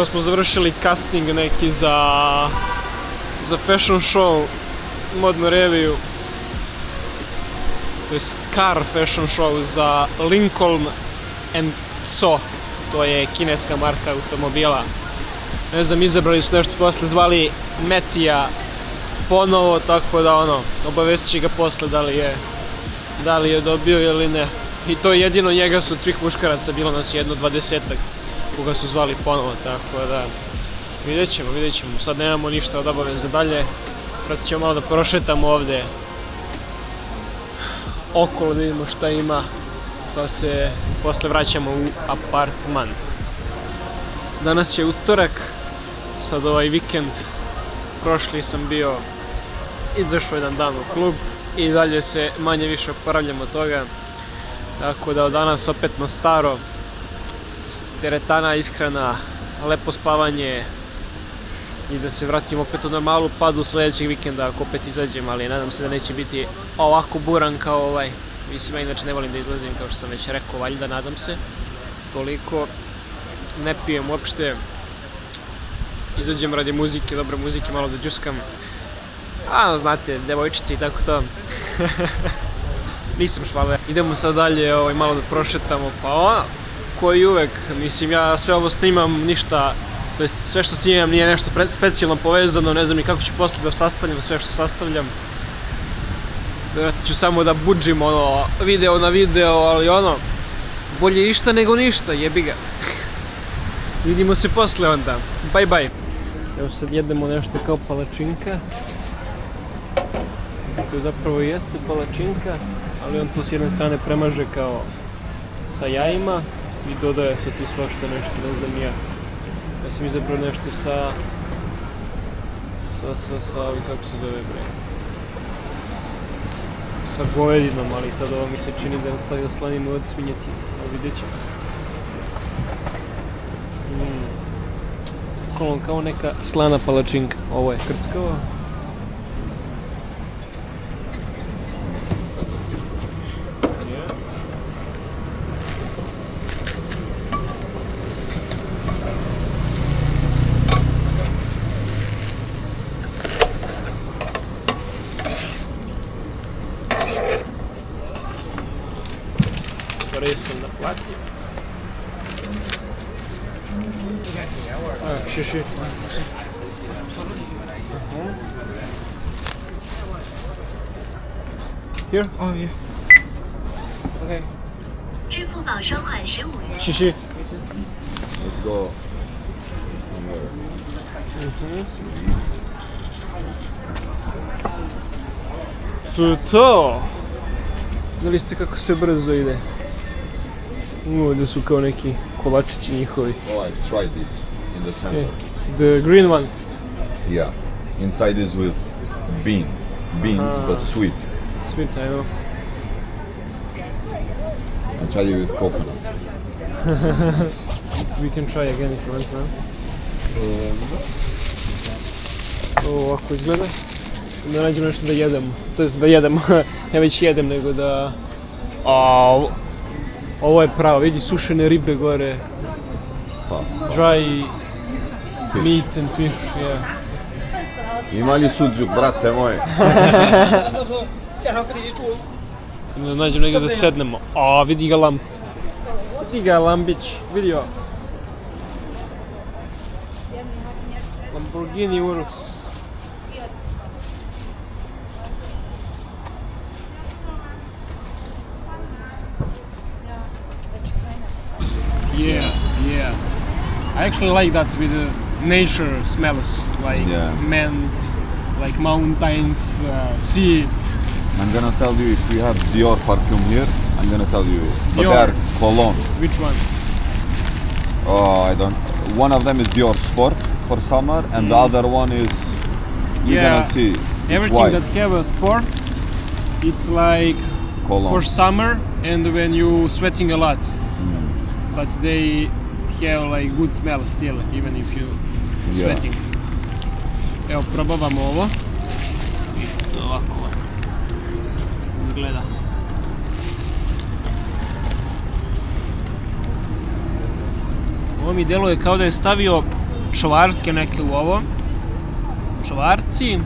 uskoro smo završili casting neki za fashion show, modnu reviju, to je car fashion show za Lincoln & Co, to je kineska marka automobila. Ne znam, izabrali su nešto posle, zvali Metija ponovo, tako da obavestit će ga posle da li je dobio ili ne. I to jedino njega su od svih muškaraca, bilo nas jedno 20-ak koga su zvali ponovo, tako da vidjet ćemo, sad nemamo ništa od obaveze dalje, pratit ćemo malo da prošetamo ovde okolo, da vidimo šta ima, pa se posle vraćamo u apartman. Danas je utorak, sad ovaj vikend, prošli sam bio, izašao jedan dan u klub i dalje se manje više oporavljam od toga, tako da od danas opet na staro, teretana, ishrana, lepo spavanje i da se vratim opet u normalu, pa do sljedećeg vikenda ako opet izađem, ali nadam se da neće biti ovako buran kao ovaj. Mislim, ja inače ne volim da izlazim, kao što sam već rekao, valjda, nadam se, toliko. Ne pijem uopšte, izađem radi muzike, dobre muzike, malo da džuskam. Znate, devojčice i tako to. Nisam švaler. Idemo sad dalje, malo da prošetamo, pa koji uvek, mislim, ja sve ovo snimam, ništa, to jest sve što snimam nije nešto specijalno povezano, ne znam ni kako ću posle da sastavljam sve što sastavljam. Vjerojatno ću samo da budžim video na video, ali bolje išta nego ništa, jebi ga. Vidimo se posle onda, bye bye. Evo sad jedemo nešto kao palačinka. To zapravo jeste palačinka, ali on to s jedne strane premaže kao sa jajima i dodaje se tu svašta nešto, ne znam ja. Ja sam izabrao nešto sa kako se zove bre, sa govedinom, ali sad ovo mi se čini da je ostavio slaninu od svinjetine, ali vidjet ćemo. Kao neka slana palačinka, ovo je krckava. Sam naplatio. Šiši. Here? Oh yeah. Okay. 支付宝收款15元。谢谢。 Let's go. To. Znali ste kako sve brzo ide? Ovdje su kao neki kolačići njihovi. Oh, I've tried this in the center. Okay. The green one. Yeah. Inside is with beans, but sweet. Sweet, I know. I tried it with coconut. Nice. We can try again if you want, man. Ovako izgleda. Da nađemo nešto da jedemo. To jest da jedemo. Ja već jedem, nego da... Ovo je pravo, vidi sušene ribe gore. Dry meat and fish, yeah. Ima li suđuk, brate moj? Da nađem negdje da sednemo. Vidi ga lamp. Vidi ga lambić, vidio. Lamborghini Urus. Yeah. I actually like that with the nature smells, like mint, like mountains, sea. I'm gonna tell you if we have Dior perfume here. I'm gonna tell you. But Dior. they are cologne. Which one? I don't. One of them is Dior Sport for summer, and the other one is. You're gonna see. It's Everything white. that have a sport, it's like Cologne. for summer and when you sweating a lot. But they have like good smell still, even if you sweating. Evo, probavamo ovo. I ovako izgleda. Ovo mi deluje kao da je stavio čvarke neke u ovo. Čvarci.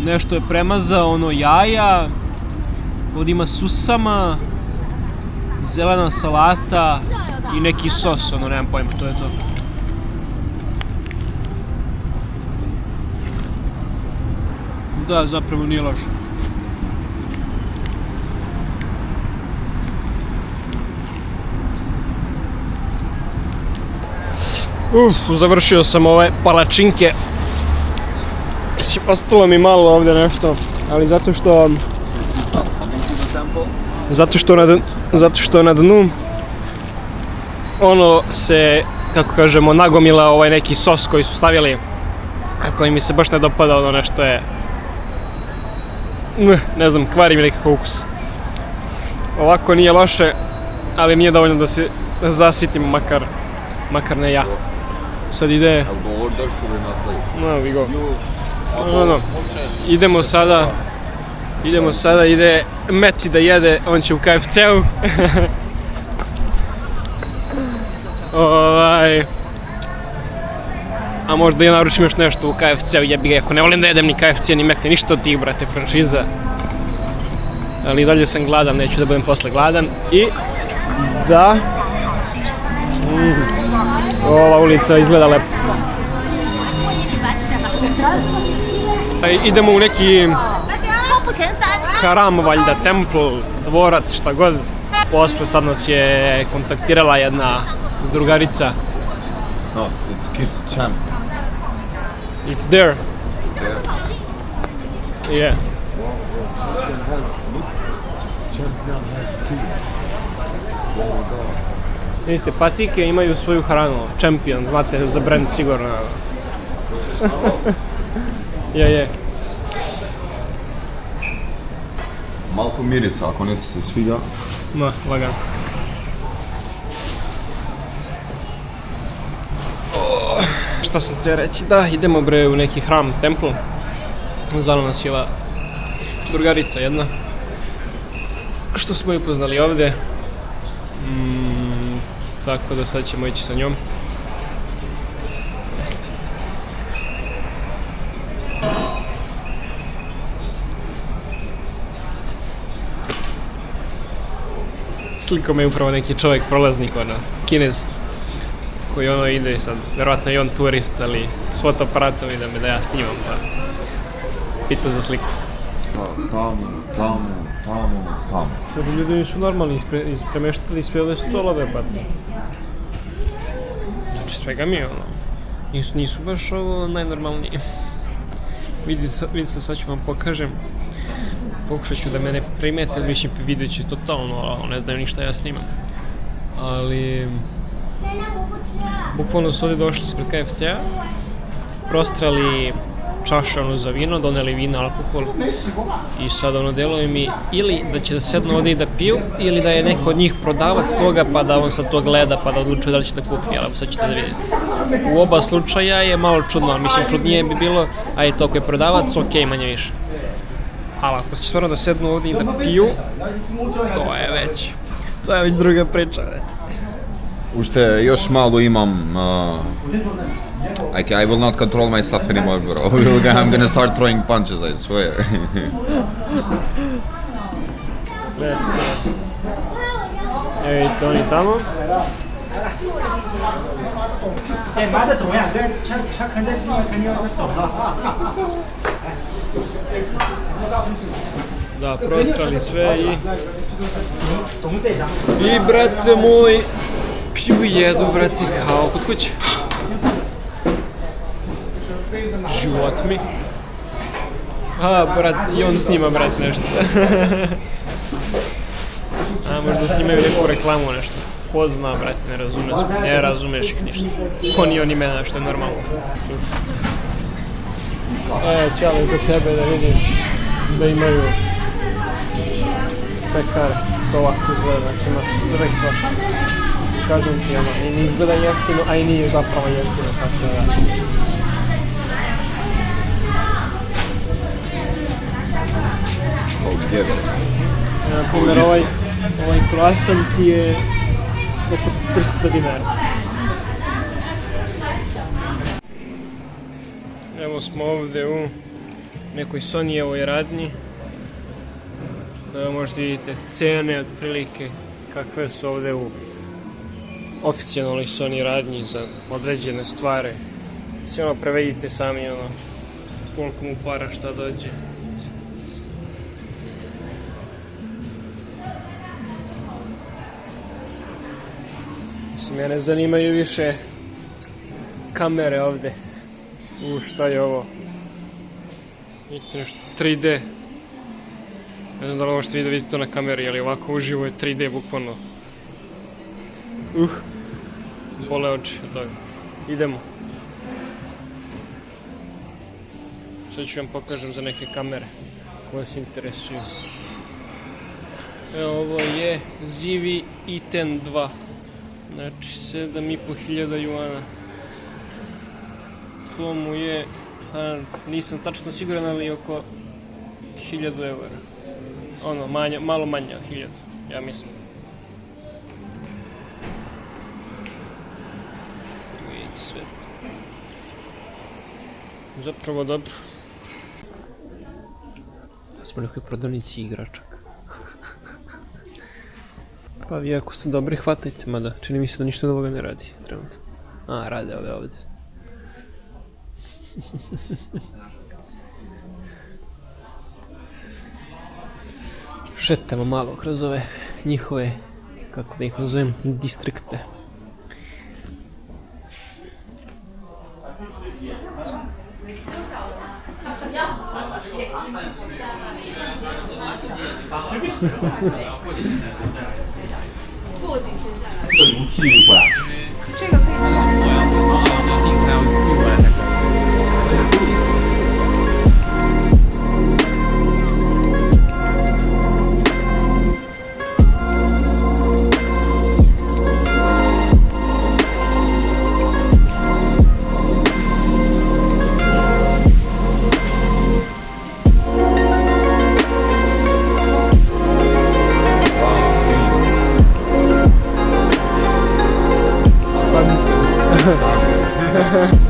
Nešto je premazao, ono jaja. Ovdje ima susama. Zelena salata. I neki sos, ono nemam pojma, to je to. Da, zapravo nije loše. Završio sam ove palačinke. Ostalo mi malo ovdje nešto, ali zato što na dnu ono se, kako kažemo, nagomila ovaj neki sos koji su stavili, a koji mi se baš ne dopada, ono nešto je, ne znam, kvari mi nekakav ukus. Ovako nije loše, ali nije dovoljno da se zasitim, makar ne ja. Sad ide... No, we go. Idemo sada, ide Meti da jede, on će u KFC-u. A možda ja naručim još nešto u KFC-u, jebi ga, ako ne volim da jedem ni KFC ni Mekne, ništa od tih, brate, franšiza. Ali i dalje sam gladan, neću da budem posle gladan. I da... Ova ulica izgleda lepo. Idemo u neki haram, valjda, templ, dvorac, šta god. Posle sad nas je kontaktirala jedna drugarica. No, it's kids champ. It's there. Yeah. Vidite, patike imaju svoju hranu. Champion, znate za brand sigurno. Je. Malko mirisa, ako ne ti se sviđa. Ma, lagano. Šta sam te reći? Da, idemo bre u neki hram, templ. Zvala nas je ova drugarica jedna. Što smo ju upoznali ovdje. Tako da sad ćemo ići sa njom. Sliko me upravo neki čovjek, prolaznik, ono, Kinez, koji ono ide sad, vjerojatno i on turist, ali s fotoaparatom ide me da ja snimam, pa pitao za sliku. Tamo. Što bi ljudi nisu normalni, ispremeštali sve ove stolove, pa... Znači svega mi, ono, nisu baš ovo najnormalniji. Vidite, sad ću vam pokažem. Pokušat ću da me ne primete, mislim video će totalno, ne znaju ništa ja snimam. Ali... Bukvalno su ovdje došli ispred KFC-a, prostrali čaše ono za vino, doneli vino, alkohol i sad ono deluju mi ili da će da sednu ovdje i da piju ili da je neko od njih prodavac toga pa da on sad to gleda pa da odlučuje da li će da kupi, ali sad ćete da vidite. U oba slučaja je malo čudno, ali mislim čudnije bi bilo, a je to ako je prodavac, okej, manje više. Ali ako će stvarno da sednu ovdje i da piju, to je već druga priča, vrati. Ušte još malo imam, I will not control myself anymore, bro. I'm gonna start throwing punches, I swear. Evo to oni tamo. Da, prostrali sve i brate moj, piju i jedu, brate, kao kod kuće. Život mi. Brat, i on snima, brat, nešto. Možda snimaju neku reklamu, nešto. Ko zna, brate, ne razumeš ih ništa. Ko ni on imena, što je normalno. Čale za tebe da vidim da imaju pekare. To ovako izgleda, znači imaš sve svašta. Kažem ti, ono, i ne izgleda jeftino, a i nije zapravo jeftino, tako da. Na primjer, ovaj croissant ti je oko 300 dinara. Evo smo ovdje u nekoj Sonyjevoj radnji. Da možda vidite cijene otprilike kakve su ovdje u oficijalnoj Sony radnji za određene stvari. Sve ono prevedite sami ono koliko mu para šta dođe. Mene zanimaju više kamere ovdje. Šta je ovo? Vidite nešto 3D. Ne znam da li možete vidjeti to na kameri, ali ovako uživo je 3D bukvalno. Bole oči od toga. Idemo. Sad ću vam pokažem za neke kamere koje se interesuju. Evo ovo je Zivi i10 2. Znači 7500 juana. To mu je, nisam tačno siguran, ali oko 1000 eura. Ono, malo manje od 1000, ja mislim. Vidite sve. Zapravo dobro. Smo nekoj prodavnici igračaka. Pa vi ako ste dobri, hvatajte, mada čini mi se da ništa od ovoga ne radi trenutno. Rade ovdje. Šetamo malo kroz ove njihove, kako da ih nazovem, distrikte. Sorry.